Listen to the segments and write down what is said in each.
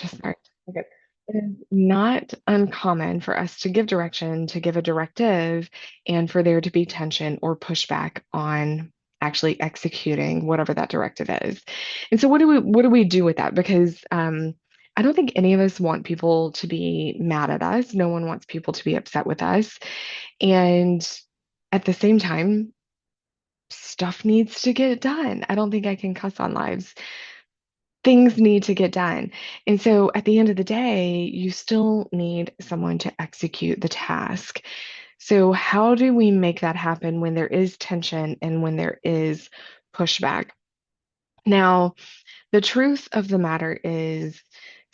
Just sorry. Okay. It is not uncommon for us to give direction, to give a directive, and for there to be tension or pushback on actually executing whatever that directive is. And so what do we do with that? Because I don't think any of us want people to be mad at us. No one wants people to be upset with us. And at the same time, stuff needs to get done. I don't think I can cuss on lives. Things need to get done. And so at the end of the day, you still need someone to execute the task. So, how do we make that happen when there is tension and when there is pushback? Now, the truth of the matter is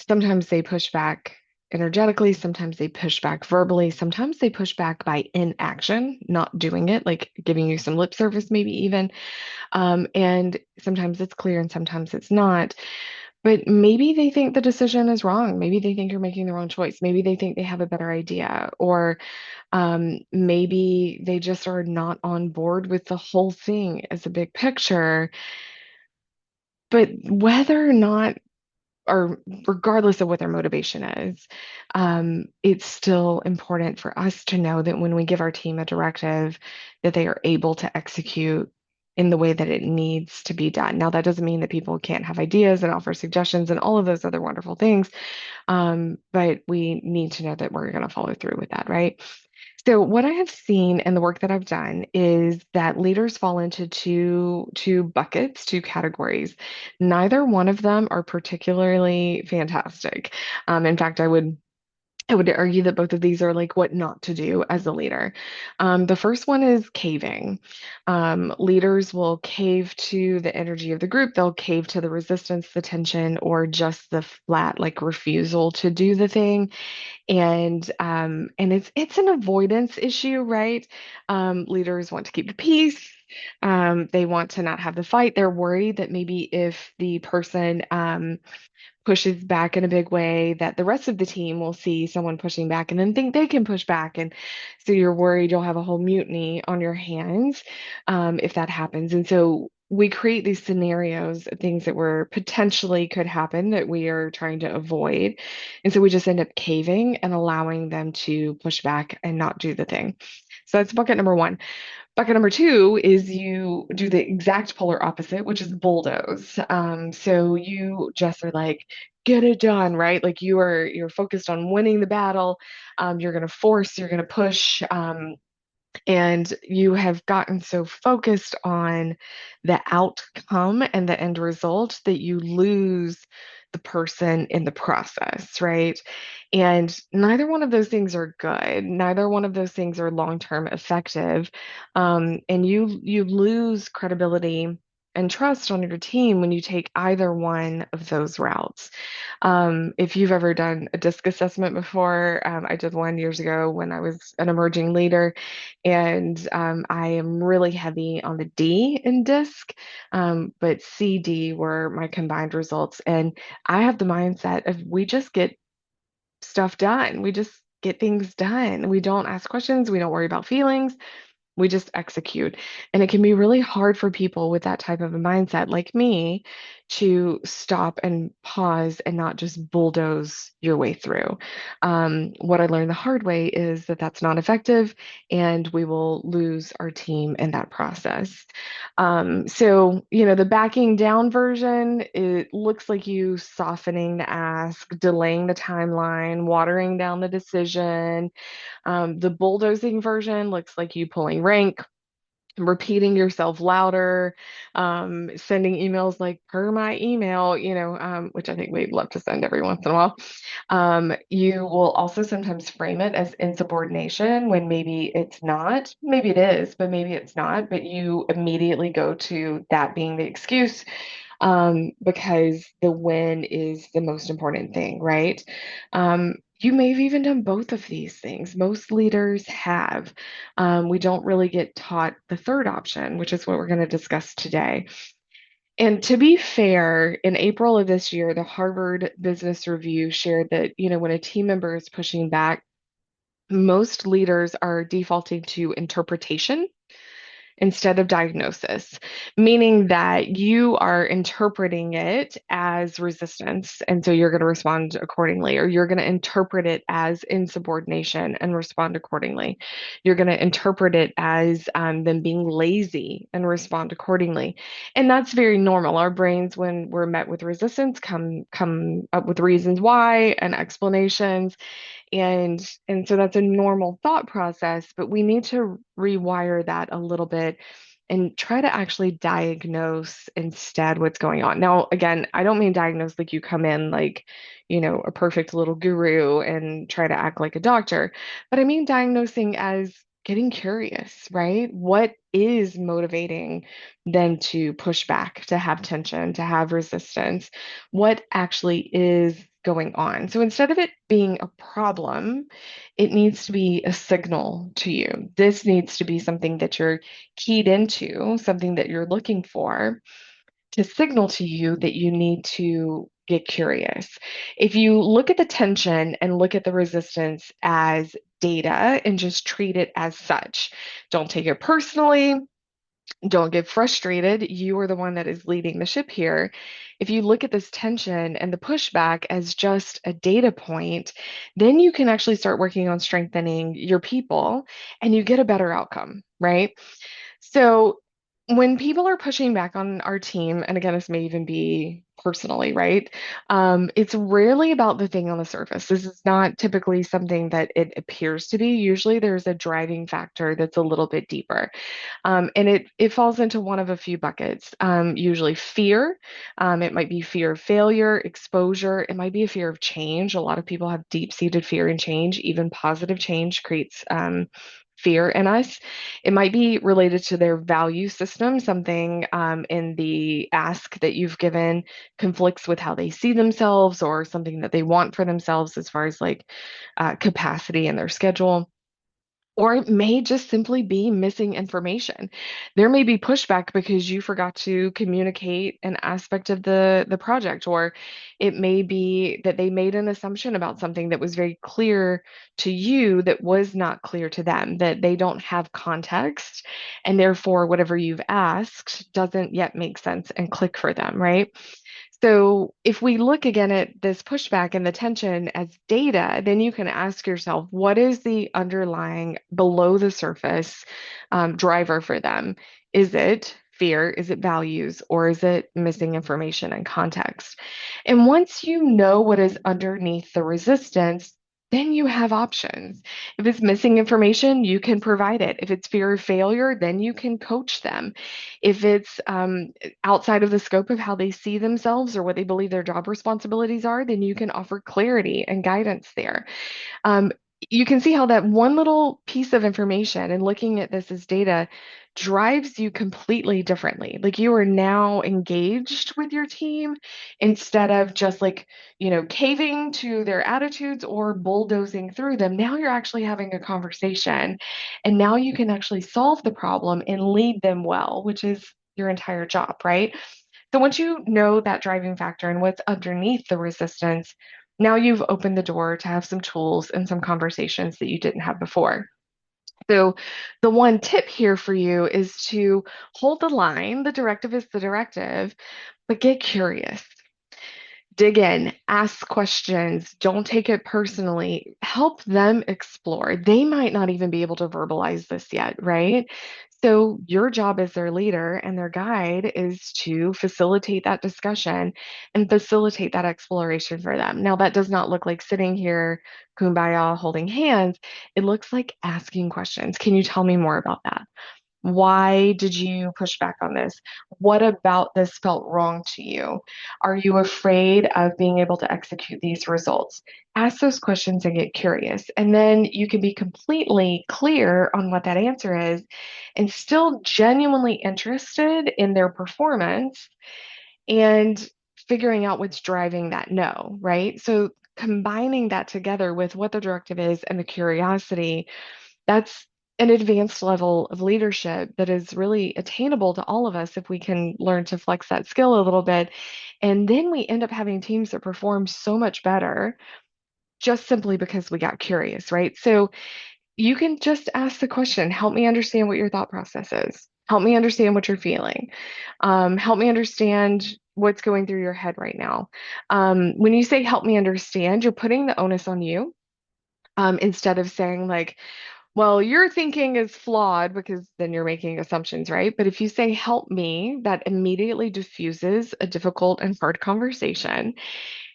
sometimes they push back energetically, sometimes they push back verbally, sometimes they push back by inaction, not doing it, like giving you some lip service, maybe even. And sometimes it's clear and sometimes it's not. But maybe they think the decision is wrong. Maybe they think you're making the wrong choice. Maybe they think they have a better idea. Or maybe they just are not on board with the whole thing as a big picture. But whether or not, or regardless of what their motivation is, it's still important for us to know that when we give our team a directive, that they are able to execute in the way that it needs to be done. Now, that doesn't mean that people can't have ideas and offer suggestions and all of those other wonderful things, but we need to know that we're going to follow through with that, right? So what I have seen in the work that I've done is that leaders fall into two buckets, two categories. Neither one of them are particularly fantastic. In fact, I would argue that both of these are like what not to do as a leader. The first one is caving. Leaders will cave to the energy of the group, they'll cave to the resistance, the tension, or just the flat like refusal to do the thing. And it's an avoidance issue, right? Leaders want to keep the peace. They want to not have the fight. They're worried that maybe if the person pushes back in a big way, that the rest of the team will see someone pushing back and then think they can push back. And so you're worried you'll have a whole mutiny on your hands if that happens. And so we create these scenarios, things that were potentially could happen that we are trying to avoid. And so we just end up caving and allowing them to push back and not do the thing. So that's bucket number one. Bucket number two is you do the exact polar opposite, which is bulldoze. So you just are like, get it done, right? Like you're focused on winning the battle. You're gonna force, you're gonna push, and you have gotten so focused on the outcome and the end result that you lose the person in the process, right? And neither one of those things are good. Neither one of those things are long-term effective. And you lose credibility and trust on your team when you take either one of those routes. If you've ever done a DISC assessment before, I did one years ago when I was an emerging leader, and I am really heavy on the D in DISC, but C, D were my combined results. And I have the mindset of we just get stuff done. We just get things done. We don't ask questions. We don't worry about feelings. We just execute. And it can be really hard for people with that type of a mindset, like me, to stop and pause and not just bulldoze your way through. What I learned the hard way is that that's not effective, and we will lose our team in that process. So, the backing down version, it looks like you softening the ask, delaying the timeline, watering down the decision. The bulldozing version looks like you pulling rank, repeating yourself louder, sending emails like per my email, which I think we'd love to send every once in a while. You will also sometimes frame it as insubordination when maybe it's not. Maybe it is, but maybe it's not. But you immediately go to that being the excuse because the win is the most important thing, right? You may have even done both of these things. Most leaders have. We don't really get taught the third option, which is what we're going to discuss today. And to be fair, in April of this year, the Harvard Business Review shared that, when a team member is pushing back, most leaders are defaulting to interpretation instead of diagnosis, meaning that you are interpreting it as resistance. And so you're going to respond accordingly, or you're going to interpret it as insubordination and respond accordingly. You're going to interpret it as them being lazy and respond accordingly. And that's very normal. Our brains, when we're met with resistance, come up with reasons why and explanations, and so that's a normal thought process, but we need to rewire that a little bit and try to actually diagnose instead what's going on. Now, again, I don't mean diagnose like you come in like, a perfect little guru and try to act like a doctor, but I mean diagnosing as getting curious, right? What is motivating them to push back, to have tension, to have resistance? What actually is going on? So instead of it being a problem, it needs to be a signal to you. This needs to be something that you're keyed into, something that you're looking for to signal to you that you need to get curious. If you look at the tension and look at the resistance as data and just treat it as such, don't take it personally, don't get frustrated. You are the one that is leading the ship here. If you look at this tension and the pushback as just a data point, then you can actually start working on strengthening your people and you get a better outcome, right? So when people are pushing back on our team, and again, this may even be personally, right? It's rarely about the thing on the surface. This is not typically something that it appears to be. Usually there's a driving factor that's a little bit deeper. And it falls into one of a few buckets. Usually fear. It might be fear of failure, exposure. It might be a fear of change. A lot of people have deep-seated fear in change. Even positive change creates fear in us. It might be related to their value system. Something in the ask that you've given conflicts with how they see themselves, or something that they want for themselves as far as like capacity in their schedule. Or it may just simply be missing information. There may be pushback because you forgot to communicate an aspect of the project, or it may be that they made an assumption about something that was very clear to you that was not clear to them, that they don't have context, and therefore whatever you've asked doesn't yet make sense and click for them, right? So if we look again at this pushback and the tension as data, then you can ask yourself, what is the underlying below the surface driver for them? Is it fear? Is it values? Or is it missing information and context? And once you know what is underneath the resistance, then you have options. If it's missing information, you can provide it. If it's fear of failure, then you can coach them. If it's outside of the scope of how they see themselves or what they believe their job responsibilities are, then you can offer clarity and guidance there. Um, you can see how that one little piece of information and looking at this as data drives you completely differently. Like you are now engaged with your team instead of just like, caving to their attitudes or bulldozing through them. Now you're actually having a conversation, and now you can actually solve the problem and lead them well, which is your entire job, right? So once you know that driving factor and what's underneath the resistance, now you've opened the door to have some tools and some conversations that you didn't have before. So the one tip here for you is to hold the line. The directive is the directive, but get curious. Dig in, ask questions, don't take it personally, help them explore. They might not even be able to verbalize this yet, right? So, your job as their leader and their guide is to facilitate that discussion and facilitate that exploration for them. Now, that does not look like sitting here, kumbaya, holding hands. It looks like asking questions. Can you tell me more about that? Why did you push back on this? What about this felt wrong to you? Are you afraid of being able to execute these results? Ask those questions and get curious. And then you can be completely clear on what that answer is and still genuinely interested in their performance and figuring out what's driving that no, right? So combining that together with what the directive is and the curiosity, that's an advanced level of leadership that is really attainable to all of us if we can learn to flex that skill a little bit. And then we end up having teams that perform so much better just simply because we got curious, right? So you can just ask the question, help me understand what your thought process is. Help me understand what you're feeling. Help me understand what's going through your head right now. When you say help me understand, you're putting the onus on you, instead of saying, like, well, your thinking is flawed, because then you're making assumptions, right? But if you say, help me, that immediately diffuses a difficult and hard conversation.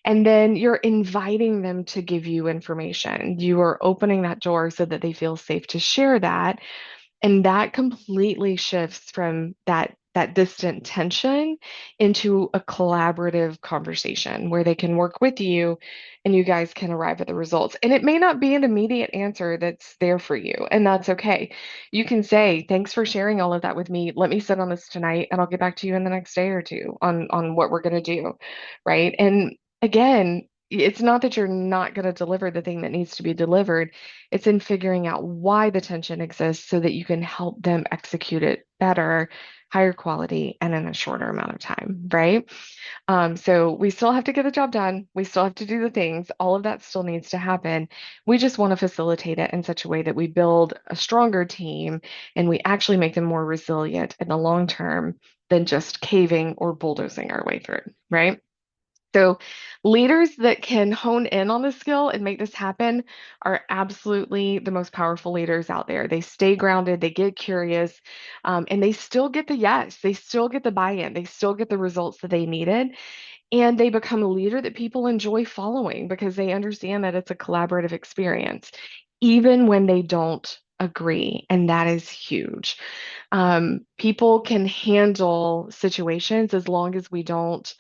And then you're inviting them to give you information. You are opening that door so that they feel safe to share that, and that completely shifts from that distant tension into a collaborative conversation where they can work with you and you guys can arrive at the results. And it may not be an immediate answer that's there for you, and that's okay. You can say, thanks for sharing all of that with me. Let me sit on this tonight and I'll get back to you in the next day or two on what we're going to do, right? And again, it's not that you're not going to deliver the thing that needs to be delivered. It's in figuring out why the tension exists so that you can help them execute it better, higher quality, and in a shorter amount of time, right? So we still have to get the job done. We still have to do the things. All of that still needs to happen. We just want to facilitate it in such a way that we build a stronger team and we actually make them more resilient in the long term than just caving or bulldozing our way through, right? So, leaders that can hone in on the skill and make this happen are absolutely the most powerful leaders out there. They stay grounded, they get curious, and they still get the yes, they still get the buy in, they still get the results that they needed. And they become a leader that people enjoy following because they understand that it's a collaborative experience, even when they don't agree. And that is huge. People can handle situations as long as we don't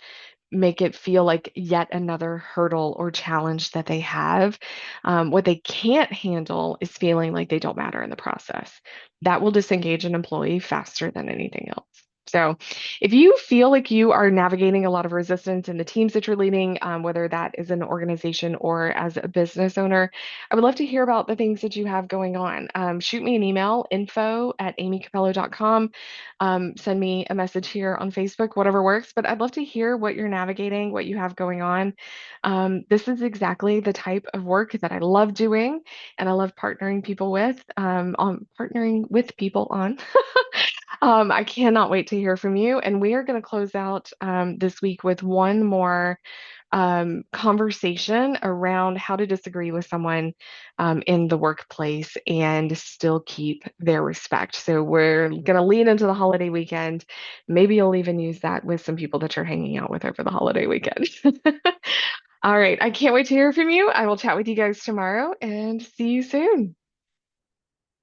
make it feel like yet another hurdle or challenge that they have. What they can't handle is feeling like they don't matter in the process. That will disengage an employee faster than anything else. So, if you feel like you are navigating a lot of resistance in the teams that you're leading, whether that is an organization or as a business owner, I would love to hear about the things that you have going on. Shoot me an email, info@amycapello.com. Send me a message here on Facebook, whatever works. But I'd love to hear what you're navigating, what you have going on. This is exactly the type of work that I love doing, and I love partnering people with, on partnering with people on. I cannot wait to hear from you. And we are going to close out this week with one more conversation around how to disagree with someone in the workplace and still keep their respect. So we're going to lead into the holiday weekend. Maybe you'll even use that with some people that you're hanging out with over the holiday weekend. All right. I can't wait to hear from you. I will chat with you guys tomorrow and see you soon.